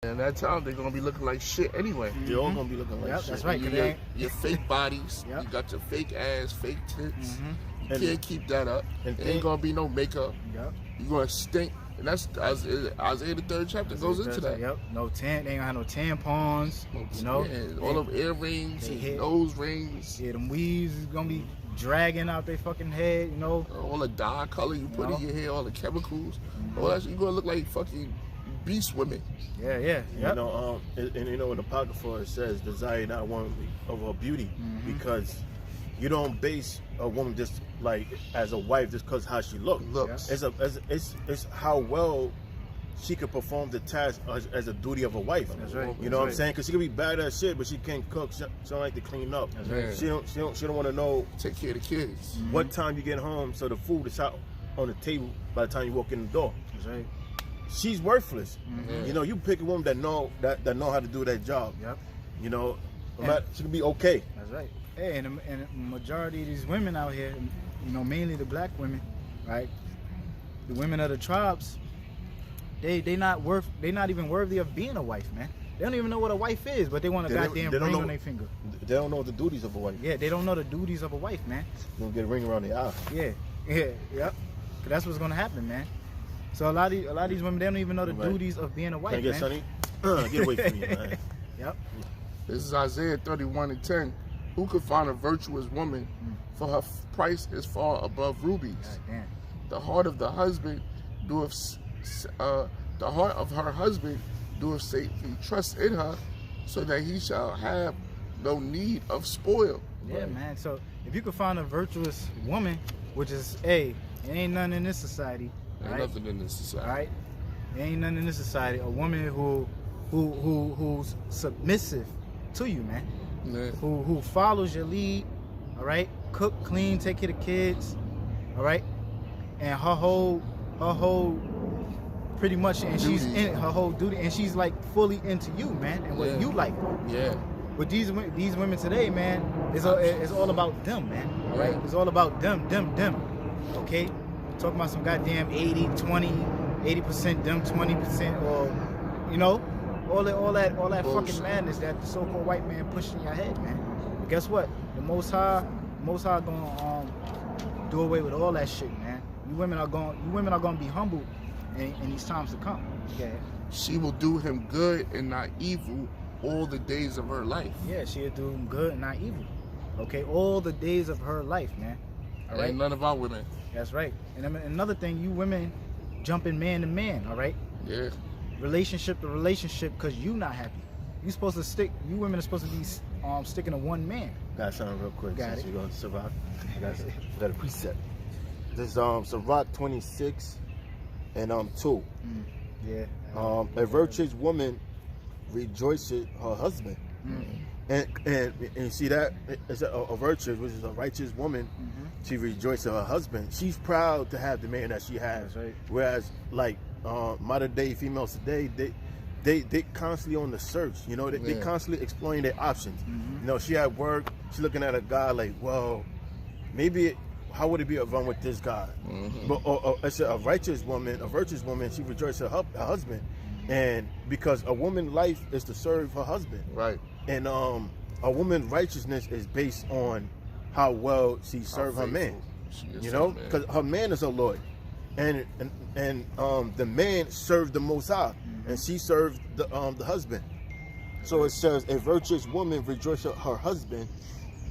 And that time they're gonna be looking like shit anyway. They're all gonna be looking like shit. That's right. Your fake bodies, you got your fake ass, fake tits. You can't keep that up. There ain't gonna be no makeup. You're gonna stink. And that's Isaiah the 3rd chapter goes into that. No they ain't gonna have no tampons. You know, all them earrings, nose rings. Yeah, them weaves is gonna be dragging out their fucking head. You know, all the dye color you put in your hair, all the chemicals. All that shit, you gonna look like fucking beast women. You know, and you know in the Apocrypha it says, "Desire not one of her beauty," because you don't base a woman just like as a wife just because how she looks. It's how well she could perform the task as a duty of a wife. That's right. You know what I'm saying? Because she could be bad at shit, but she can't cook. She don't like to clean up. That's right. She don't want to know take care of the kids. What time you get home so the food is out on the table by the time you walk in the door. That's right. She's worthless. You know, you pick a woman that know how to do that job. You know, she can be okay. That's right. Hey, and the majority of these women out here, you know, mainly the black women, right? The women of the tribes, they not even worthy of being a wife, man. They don't even know what a wife is, but they want a goddamn ring on their finger. They don't know the duties of a wife. Yeah, they don't know the duties of a wife, man. They don't get a ring around their eye. Yep. That's what's gonna happen, man. So a lot of these women, they don't even know the duties of being a wife, Can I get man. Sonny? Get away from me, man. This is Isaiah 31:10. Who could find a virtuous woman? For her price is far above rubies. The heart of the husband doeth the heart of her husband doeth safely trust in her, so that he shall have no need of spoil. Yeah, man. So if you could find a virtuous woman, which is it ain't none in this society. Ain't nothing in this society. Right? There ain't nothing in this society. A woman who's submissive to you, man. Who follows your lead, all right? Cook, clean, take care of the kids, all right? And her whole pretty much, and she's in her whole duty, and she's like fully into you, man, and what you like. But these women today, man, it's all about them, man. All right? It's all about them. Okay? Talking about some goddamn 80% them, 20%, or you know, all that fucking madness that the so-called white man pushing your head, man. But guess what? The Most High gonna do away with all that shit, man. You women are gonna be humbled in these times to come. She will do him good and not evil all the days of her life. Yeah, she'll do him good and not evil. Okay, all the days of her life, man. All right. Ain't none of our women. That's right. And another thing, you women jumping man to man, all right? Yeah. Relationship to relationship, because you not happy. You women are supposed to be sticking to one man. Got something real quick. Got since it. You're going to Sirach. I got a precept. This is Sirach 26 and 2. A virtuous woman rejoices her husband. And see that is a virtuous, which is a righteous woman. She rejoices her husband. She's proud to have the man that she has. Right. Whereas, like modern day females today, they constantly on the search. You know, they constantly exploring their options. You know, she at work, she looking at a guy like, well, maybe how would it be if I'm with this guy? But it's a righteous woman, a virtuous woman. She rejoices her husband, and because a woman's life is to serve her husband. Right. And a woman's righteousness is based on how well she serves her man. You know, because her man is her Lord, and the man served the Most High, and she served the husband. So it says a virtuous woman rejoices her husband,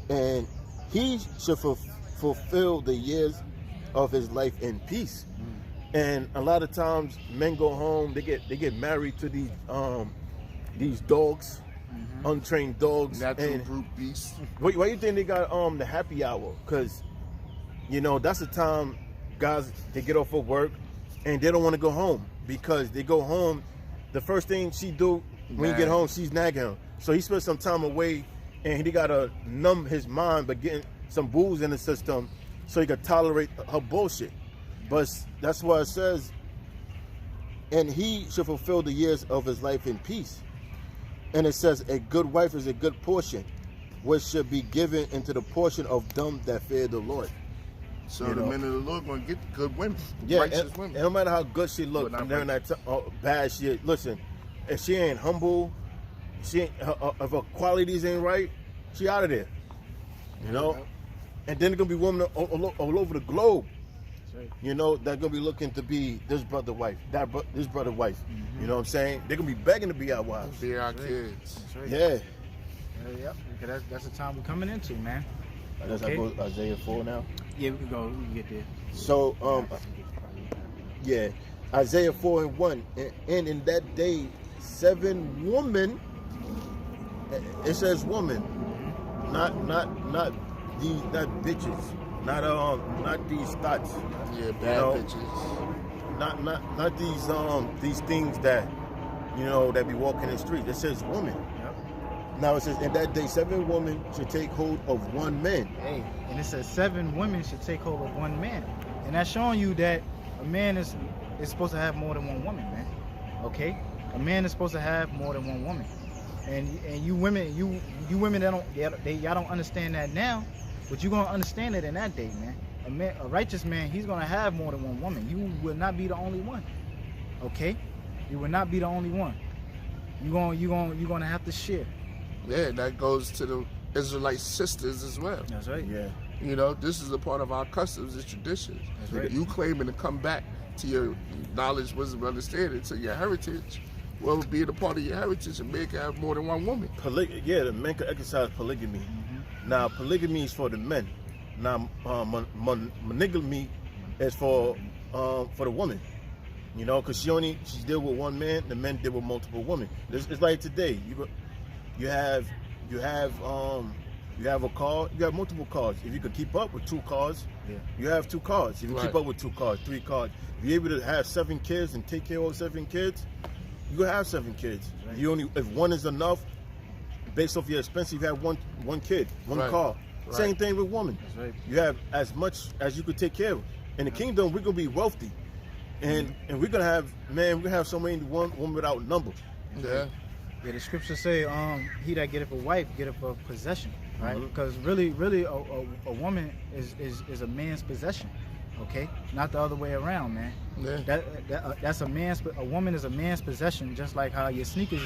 and he should fulfill the years of his life in peace. And a lot of times men go home, they get married to these dogs. Untrained dogs, natural brute beasts. Why do you think they got the happy hour? Because you know that's the time guys they get off of work and they don't want to go home, because they go home, the first thing she do when you get home, she's nagging him. So he spends some time away and he gotta numb his mind by getting some booze in the system so he can tolerate her bullshit. But that's why it says, and he should fulfill the years of his life in peace. And it says, a good wife is a good portion, which should be given into the portion of them that fear the Lord. So the men of the Lord going to get good women, yeah, righteous women. And no matter how good she looks, during that bad shit. Listen, if she ain't humble, she ain't, if her qualities ain't right, she out of there. You know? And then there's gonna be women all over the globe. Right. You know, they're gonna be looking to be this brother wife, this brother wife. Mm-hmm. You know what I'm saying? They're gonna be begging to be our wives. Be our kids. That's right. Yeah. Yep. Because that's the time we're coming into, man. Let's go Isaiah 4 now. Yeah, we can go. We can get there. So, yeah, Isaiah 4:1, and in that day, 7 women. It says woman, not bitches, not these thoughts. Yeah, bad bitches. Not these things that that be walking the street. It says woman. Now it says, in that day, 7 women should take hold of one man. Hey, and it says 7 women should take hold of one man. And that's showing you that a man is supposed to have more than one woman, man. Okay? A man is supposed to have more than one woman. And you women, you women that y'all don't understand that now, but you're gonna understand it in that day, man. A righteous man, he's gonna have more than one woman. You will not be the only one. Okay? You will not be the only one. You're gonna have to share. Yeah, that goes to the Israelite sisters as well. That's right. Yeah. You know, this is a part of our customs and traditions. That's right. You claiming to come back to your knowledge, wisdom, understanding, to your heritage, well, being a part of your heritage, a man can have more than one woman. The men can exercise polygamy. Mm-hmm. Now, polygamy is for the men. Now, monogamy is for the woman. You know, because she deal with one man, the men deal with multiple women. It's like today. You have a car, you have multiple cars. If you could keep up with 2 cars, you have 2 cars. If you keep up with 2 cars, 3 cars, if you're able to have 7 kids and take care of 7 kids, you gonna have 7 kids. Right. If one is enough, based off your expenses, you have one kid, one car. Right. Same thing with women. That's right. You have as much as you could take care of. In the kingdom, we're gonna be wealthy, and we're gonna have so many women without number. Yeah. Yeah, the scriptures say, he that getteth a wife getteth a possession, right? Because really, a woman is a man's possession, okay? Not the other way around, man. Yeah. That's a woman is a man's possession, just like how your sneakers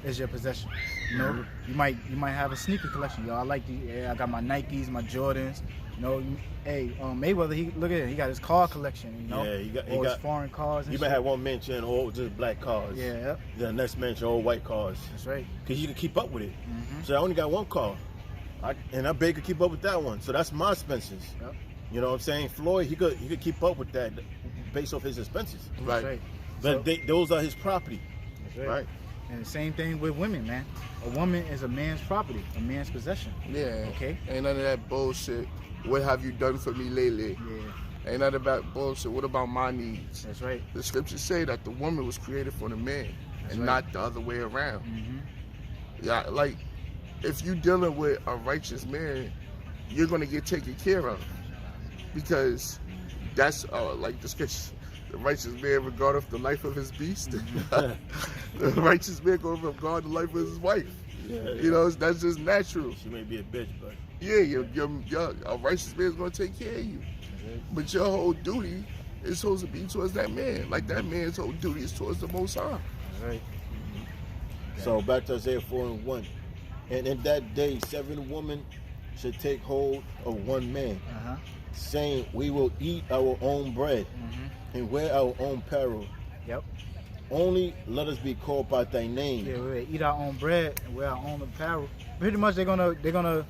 is your possession. You know, you might have a sneaker collection. Yo, I like I got my Nikes, my Jordans. You know, Mayweather, look at it. He got his car collection. You know, he got his foreign cars. You might have one mention all just black cars. Yeah. The next mention all white cars. That's right. Because you can keep up with it. So I only got 1 car, and I bet could keep up with that one. So that's my expenses. Yep. You know what I'm saying? Floyd, he could keep up with that based off his expenses. Right. But those are his property. That's right. And the same thing with women, man. A woman is a man's property, a man's possession. Yeah. Okay. Ain't none of that bullshit. What have you done for me lately? Yeah. Ain't none of that bullshit. What about my needs? That's right. The scriptures say that the woman was created for the man, not the other way around. Yeah, like if you dealing with a righteous man, you're gonna get taken care of, because that's like the scripture. The righteous man regardeth the life of his beast. The righteous man going to regard the life of his wife. Yeah. You know, that's just natural. She may be a bitch, but yeah, a righteous man is going to take care of you. But your whole duty is supposed to be towards that man. Like that man's whole duty is towards the Most High. Right. So back to Isaiah 4:1. And in that day, 7 women should take hold of one man, saying, we will eat our own bread and wear our own apparel. Yep. Only let us be called by thy name. Yeah, we eat our own bread and wear our own apparel. Pretty much they're gonna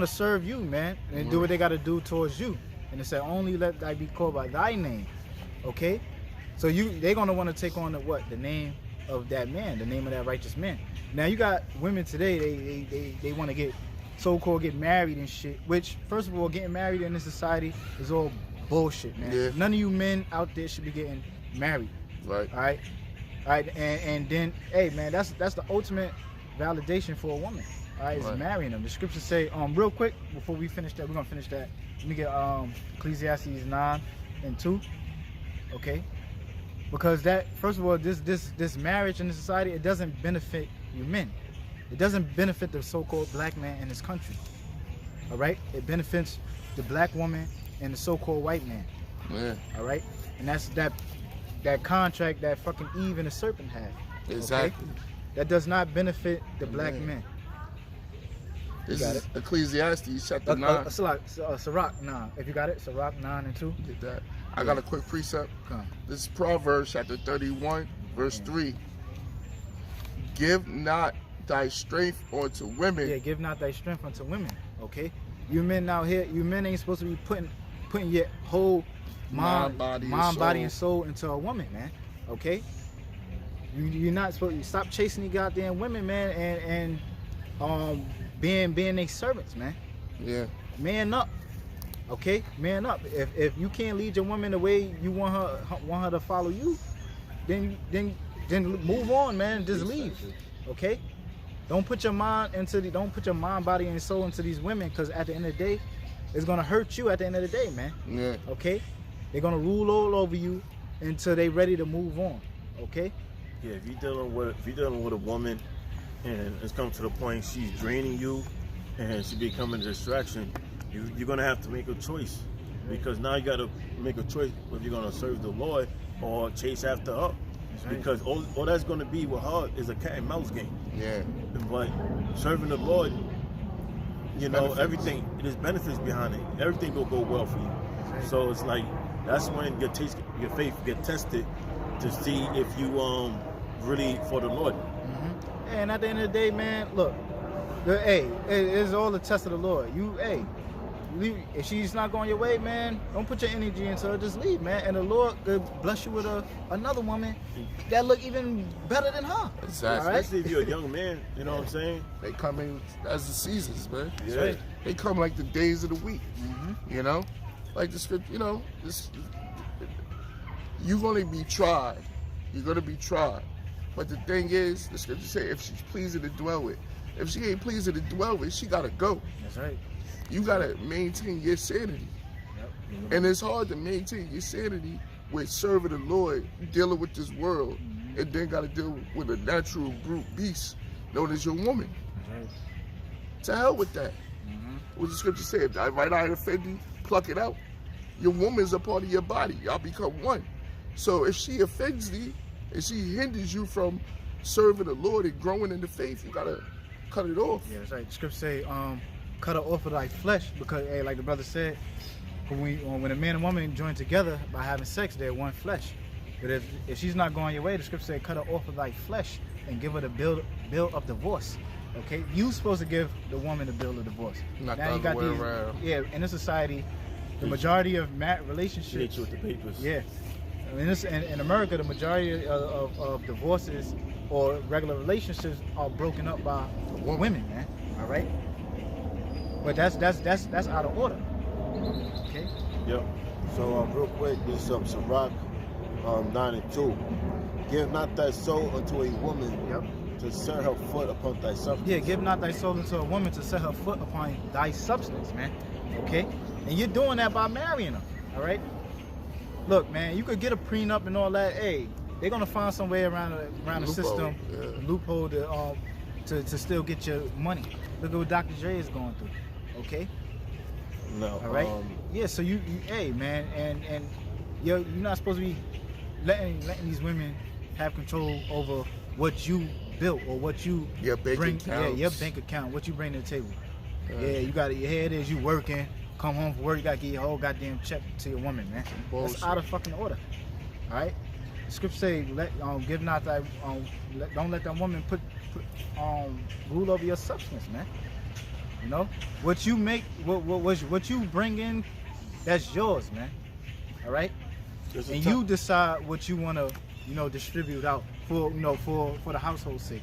serve you, man, and do what they gotta do towards you. And it said, only let thy be called by thy name. Okay? So they're gonna want to take on the name of that man, the name of that righteous man. Now you got women today, they want to get so-called get married and shit, which first of all, getting married in this society is all bullshit, man. Yeah. None of you men out there should be getting married. Right. All right. And then, hey, man, that's the ultimate validation for a woman. All right, is marrying them. The scriptures say, real quick before we finish that, we're gonna finish that. Let me get Ecclesiastes 9:2. Okay. Because that, first of all, this marriage in the society, it doesn't benefit you men. It doesn't benefit the so-called black man in this country. All right? It benefits the black woman and the so-called white man. Yeah. All right? And that's that contract that fucking Eve and the serpent had. Exactly. Okay? That does not benefit the black men. This is Ecclesiastes chapter 9. Sirach 9. If you got it, Sirach 9 and 2. Get that. I got a quick precept. Come. This is Proverbs chapter 31, verse 3. Give not thy strength unto women. Yeah, give not thy strength unto women. Okay? You men out here, you men ain't supposed to be putting your whole mind, body, and soul into a woman, man. Okay? You're not supposed to stop chasing these goddamn women, man, and being their servants, man. Yeah. Man up. Okay? Man up. If you can't lead your woman the way you want her to follow you, then move on, man. Just leave. Okay? Don't put your mind, body, and soul into these women, because at the end of the day, it's gonna hurt you at the end of the day, man. Yeah. Okay? They're gonna rule all over you until they ready to move on. Okay? Yeah, if you're dealing with a woman and it's come to the point she's draining you and she becoming a distraction, you're gonna have to make a choice, because now you gotta make a choice whether you're gonna serve the Lord or chase after her. Right. Because all that's gonna be with her is a cat and mouse game. Yeah. But serving the Lord, you know, everything, there's benefits behind it. Everything will go well for you. Right. So it's like, that's when your faith get tested to see if you really for the Lord. Mm-hmm. And at the end of the day, man, look, it's all the test of the Lord. If she's not going your way, man, don't put your energy into her. Just leave, man. And the Lord could bless you with another woman that look even better than her. Exactly. Right? Especially if you're a young man, you know what I'm saying? They come in as the seasons, man. Yeah. Right. They come like the days of the week. Mm-hmm. You know? Like the script, you know, you're going to be tried. You're going to be tried. But the thing is, the scripture say, if she's pleasing to dwell with. If she ain't pleasing to dwell with, she got to go. That's right. You got to maintain your sanity. Yep. And it's hard to maintain your sanity with serving the Lord, dealing with this world, and then got to deal with a natural brute beast known as your woman. Right. To hell with that. What the scripture say, if thy right eye offend thee, pluck it out. Your woman's a part of your body. Y'all become one. So if she offends thee, and she hinders you from serving the Lord and growing in the faith, you got to cut it off. Yeah, that's right. The scripture say, cut her off of thy flesh, because, hey, like the brother said, when a man and woman join together by having sex, they're one flesh. But if she's not going your way, the scripture say, cut her off of thy flesh and give her the bill of divorce. Okay, you supposed to give the woman the bill of divorce. Not now the other way around. Yeah, in this society, the majority of relationships. Hit you with the papers. Yeah, I mean, in America, the majority of divorces or regular relationships are broken up by women, man. All right, but that's out of order. Okay. Yep. So real quick, this is Sirach 9 and 2. Give not thy soul unto a woman. Yep. To set her foot upon thy substance. Yeah, give not thy soul unto a woman to set her foot upon thy substance, man. Okay? And you're doing that by marrying her, all right? Look, man, you could get a prenup and all that. Hey, they're going to find some way around the system, loophole to still get your money. Look at what Dr. Dre is going through, okay? No. All right? Yeah, so you hey, man, and you're not supposed to be letting these women have control over what you built or what you bring, your bank account, what you bring to the table. Yeah, you got it. Here it is. You working, come home from work, you got to get your whole goddamn check to your woman, man. That's out of fucking order. All right. The scripture say, give not thy, don't let that woman put rule over your substance, man. You know what you make, what you bring in, that's yours, man. All right. And you decide what you want to, distribute out for the household's sake.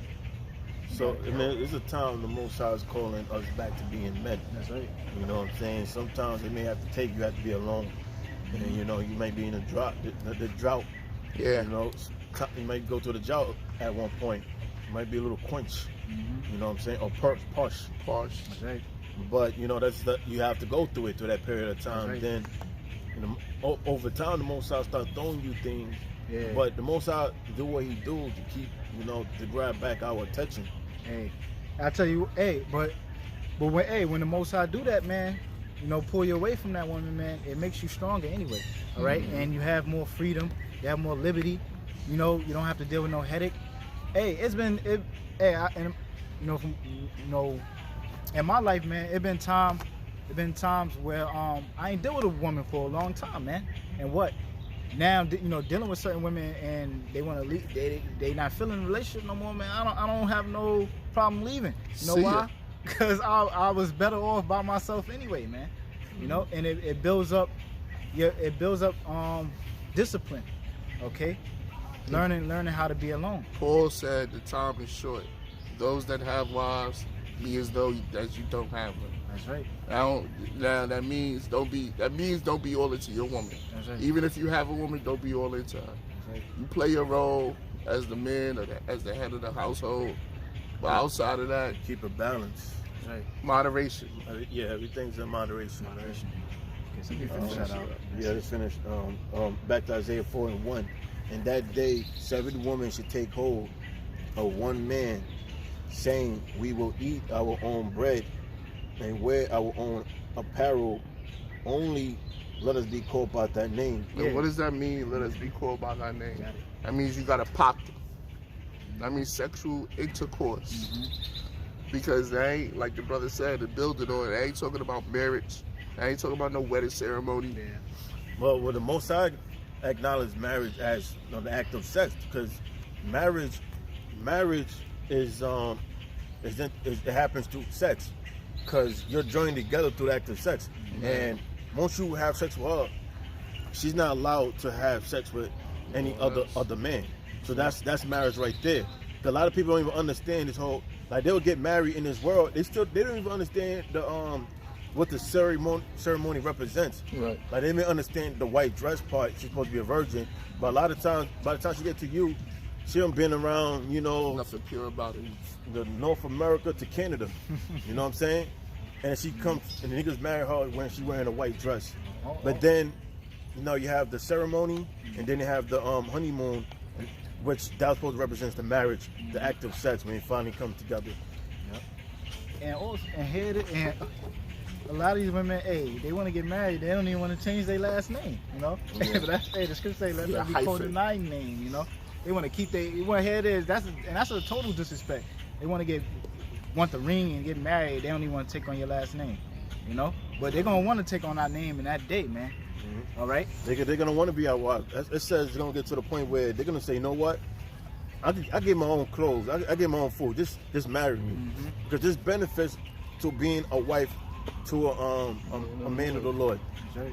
So, I mean, it's a time the Most High is calling us back to being men. That's right. You know what I'm saying? Sometimes it may have to take you have to be alone. And, you might be in a drought. The drought. Yeah. You might go to the drought at one point. It might be a little quench. Mm-hmm. You know what I'm saying? Or parch. That's right. But, you have to go through it through that period of time. Right. Then, over time, the Most High start throwing you things. Yeah. But the Most High do what he do to keep, to grab back our attention. Hey, I tell you, but when the Most High do that, man, pull you away from that woman, man, it makes you stronger anyway. All right, and you have more freedom, you have more liberty. You don't have to deal with no headache. Hey, it's been and from in my life, man, it been times where I ain't dealt with a woman for a long time, man. And what? Now, dealing with certain women and they want to leave, they not feeling the relationship no more, man. I don't have no problem leaving. You know why? Because I was better off by myself anyway, man. And it builds up, discipline. Okay, learning how to be alone. Paul said the time is short. Those that have wives, be as though that you don't have them. That's right. Now that means don't be all into your woman. That's right. Even if you have a woman, don't be all into her. That's right. You play your role as the man or as the head of the household, but outside of that, keep a balance. That's right. Moderation. Yeah, everything's in moderation. Moderation. Okay, so you finish that out. Yeah, let's finish. Back to Isaiah 4:1. In that day, 7 women should take hold of one man, saying, we will eat our own bread and wear our own apparel. Only let us be called by that name. And what does that mean, let us be called by that name? That means you got to pop them. That means sexual intercourse. Mm-hmm. Because they ain't, like the brother said, to build it on, they ain't talking about marriage. They ain't talking about no wedding ceremony. Yeah. Well, the Most High acknowledge marriage as the act of sex, because marriage is it happens through sex, because you're joined together through the act of sex. Mm-hmm. And once you have sex with her, she's not allowed to have sex with any other man. So that's marriage right there. A lot of people don't even understand this whole, like, they will get married in this world. They don't even understand the what the ceremony represents. Right. Like, they may understand the white dress part. She's supposed to be a virgin, but a lot of times, by the time she get to you, she done been around, nothing pure about it. The North America to Canada. You know what I'm saying? And she comes, and the niggas marry her when she's wearing a white dress. But then, you have the ceremony, and then you have the honeymoon, which that's supposed to represent the marriage, the act of sex when they finally come together. Yep. And a lot of these women, they want to get married. They don't even want to change their last name, Yeah. But the scripture say, let them be called a nine name, They want to keep here it is. That's a total disrespect. They want the ring and get married. They don't even want to take on your last name, But they're gonna want to take on our name in that day, man. Mm-hmm. All right. They're gonna want to be our wife. It says it's gonna get to the point where they're gonna say, you know what? I get my own clothes. I get my own food. Just marry me, because this benefits to being a wife to a man of the Lord. Right.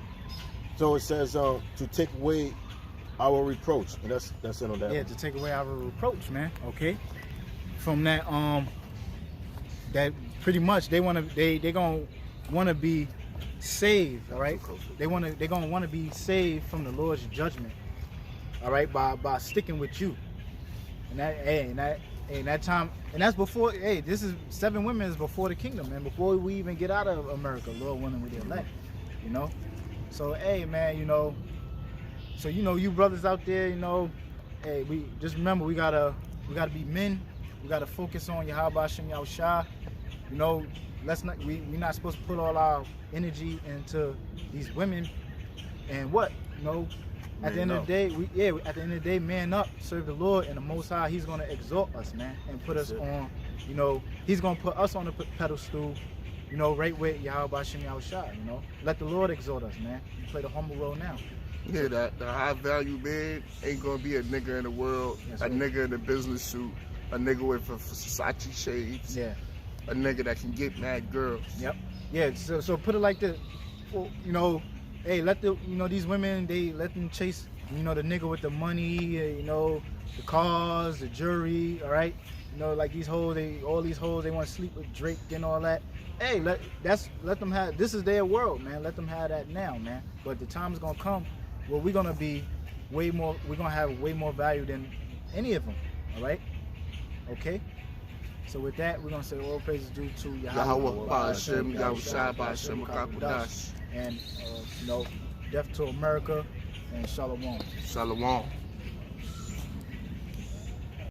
So it says to take away our reproach, and that's it on that. Yeah, to take away our reproach, man. Okay. From that, that pretty much they gonna want to be saved. All right. They're gonna want to be saved from the Lord's judgment. All right, by sticking with you. And that time, and that's before. This is 7 women is before the kingdom, and before we even get out of America, Lord willing, we get elect. So man, so you brothers out there, we just remember we gotta be men. We gotta focus on Yahweh Hashem Yahushua. We're not supposed to put all our energy into these women. And what at the end of the day, man up, serve the Lord, and the Most High, He's gonna exalt us, man, and put us on. He's gonna put us on the pedestal. Right with Yahweh Hashem Yahushua. Let the Lord exalt us, man. You play the humble role now. Yeah, the high value man ain't gonna be a nigga in the world, nigga in a business suit, a nigga with Versace shades, a nigga that can get mad girls. Yep. Yeah. So put it like this, let these women, they let them chase, the nigga with the money, the cars, the jewelry, all right. Like these hoes, all these hoes, they want to sleep with Drake and all that. Let them have. This is their world, man. Let them have that now, man. But the time is gonna come where we're gonna be way more. We're gonna have way more value than any of them. All right. Okay. So with that, we're gonna say all praises due to Yahweh Hashem Yahushua Hashem Kakudash, and death to America, and Shalom. Shalom.